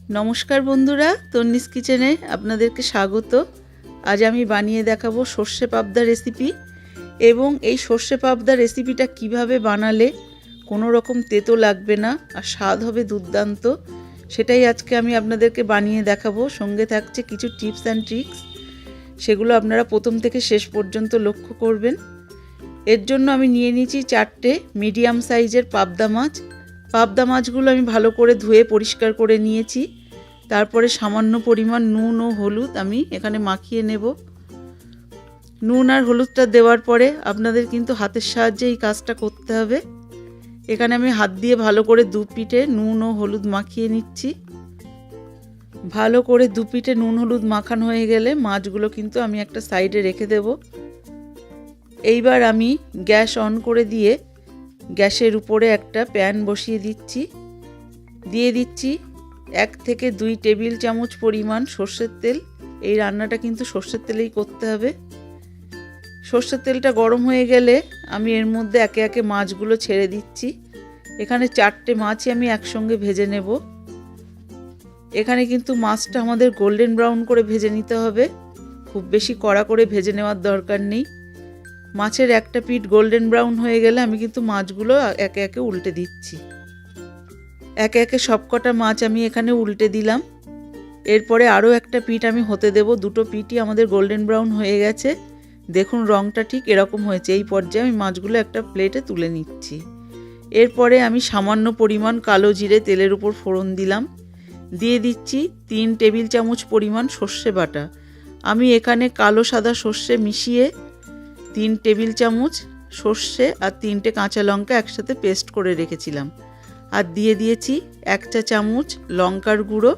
नमस्कार बंधुरा तन्निस किचेने आपनादेरके स्वागत। आज आमी बानिये देखाबो सर्षे पाबदा रेसिपि एबं एई सर्षे पाबदा रेसिपिटा किभाबे बानाले कोनो रकम तेतो लागबे ना आर स्वाद होबे दुर्दान्त सेटाई आजके आमी आपनादेरके बानिये देखाबो। संगे थाकছে কিছু टिप्स एंड ट्रिक्स, सेगुलो आपनारा प्रथम थेके शेष पर्यन्त लक्ष्य करबेन। एर जोन्नो आमी निये निয়েছি 4টে मिडियाम साइजेर पाबदा माछ। पाबदा माछगुलो आमी भालो करे धुए परिष्कार करे निয়েছি। तारपरे सामान्य परिमाण नुन और हलुद आमी एखाने माखिए नेब। नुन और हलुदटा देওয়ার परे आपनादेर किन्तु हाथेर साहाज्ये এই काजटा करते हबे। एखाने आमी हाथ दिए भालो करे दु पिठे नुन और हलुद माखिए निচ্ছি। भालो करे दु पिठे नुन हलुद माखानो हये गेले माछगुलो किन्तु आमी एकटा साइडे रेखे देब। এইবার আমি গ্যাস অন করে দিয়ে গ্যাসের উপরে একটা প্যান বসিয়ে দিচ্ছি। দিয়ে দিচ্ছি 1 থেকে 2 টেবিল চামচ পরিমাণ সরষের তেল। এই রান্নাটা কিন্তু সরষের তেলেই করতে হবে। সরষের তেলটা গরম হয়ে গেলে আমি এর মধ্যে একে একে মাছগুলো ছেড়ে দিচ্ছি। এখানে 4টে মাছই আমি একসঙ্গে ভেজে নেব। এখানে কিন্তু মাছটা আমাদের গোল্ডেন ব্রাউন করে ভেজে নিতে হবে, খুব বেশি কড়া করে ভেজে নেওয়ার দরকার নেই। মাছের একটা পিঠ গোল্ডেন ব্রাউন হয়ে গেলে আমি কিন্তু মাছগুলো একে একে উল্টে দিচ্ছি। একে একে সবকটা মাছ আমি এখানে উল্টে দিলাম। এরপরে আরও একটা পিঠ আমি হতে দেব। দুটো পিঠই আমাদের গোল্ডেন ব্রাউন হয়ে গেছে। দেখুন রঙটা ঠিক এরকম হয়েছে। এই পর্যায়ে আমি মাছগুলো একটা প্লেটে তুলে নিচ্ছি। এরপরে আমি সামান্য পরিমাণ কালো জিরে তেলের উপর ফোড়ন দিলাম। দিয়ে দিচ্ছি 3 টেবিল চামচ পরিমাণ সর্ষে বাটা। আমি এখানে কালো সাদা সর্ষে মিশিয়ে 3 টেবিল চামচ সর্ষে আর 3টে কাঁচা লঙ্কা একসাথে পেস্ট করে রেখেছিলাম। আর দিয়ে দিয়েছি 1 চা চামচ লঙ্কার গুঁড়ো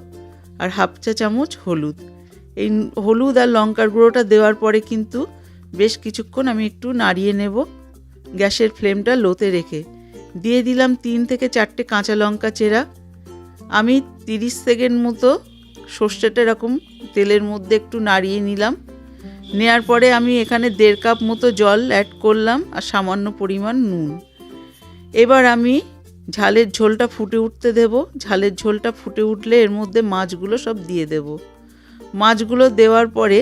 আর হাফ চা চামচ হলুদ। এই হলুদ আর লঙ্কার গুঁড়োটা দেওয়ার পরে কিন্তু বেশ কিছুক্ষণ আমি একটু নাড়িয়ে নেব গ্যাসের ফ্লেমটা লোতে রেখে। দিয়ে দিলাম 3 থেকে 4টে কাঁচা লঙ্কা চেরা। আমি 30 সেকেন্ড মতো সর্ষেটা এরকম তেলের মধ্যে একটু নাড়িয়ে নিলাম। নেয়ার পরে আমি এখানে 1.5 কাপ মতো জল অ্যাড করলাম আর সামান্য পরিমাণ নুন। এবার আমি ঝালের ঝোলটা ফুটে উঠতে দেব। ঝালের ঝোলটা ফুটে উঠলে এর মধ্যে মাছগুলো সব দিয়ে দেব। মাছগুলো দেওয়ার পরে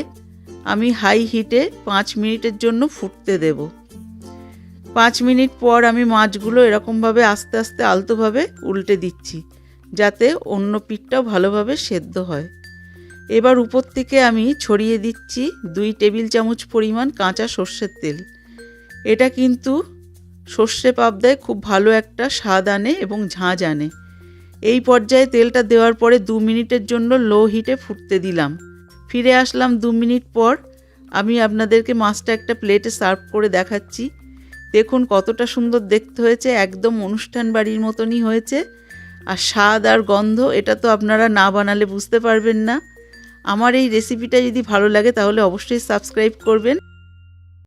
আমি হাই হিটে 5 মিনিটের জন্য ফুটতে দেব। 5 মিনিট পর আমি মাছগুলো এরকমভাবে আস্তে আস্তে আলতোভাবে উল্টে দিচ্ছি যাতে অন্য পিঠটাও ভালোভাবে সেদ্ধ হয়। এবার উপর থেকে আমি ছড়িয়ে দিচ্ছি 2 টেবিল চামচ পরিমাণ কাঁচা সর্ষের তেল। এটা কিন্তু সর্ষে পাবদায় খুব ভালো একটা স্বাদ আনে এবং ঝাঁঝ আনে। এই পর্যায়ে তেলটা দেওয়ার পরে 2 মিনিটের জন্য লো হিটে ফুটতে দিলাম। ফিরে আসলাম 2 মিনিট পর। আমি আপনাদেরকে মাছটা একটা প্লেটে সার্ভ করে দেখাচ্ছি। দেখুন কতটা সুন্দর দেখতে হয়েছে, একদম অনুষ্ঠান বাড়ির মতনই হয়েছে। আর স্বাদ আর গন্ধ এটা তো আপনারা না বানালে বুঝতে পারবেন না। আমার এই রেসিপিটা যদি ভালো লাগে তাহলে অবশ্যই সাবস্ক্রাইব করবেন।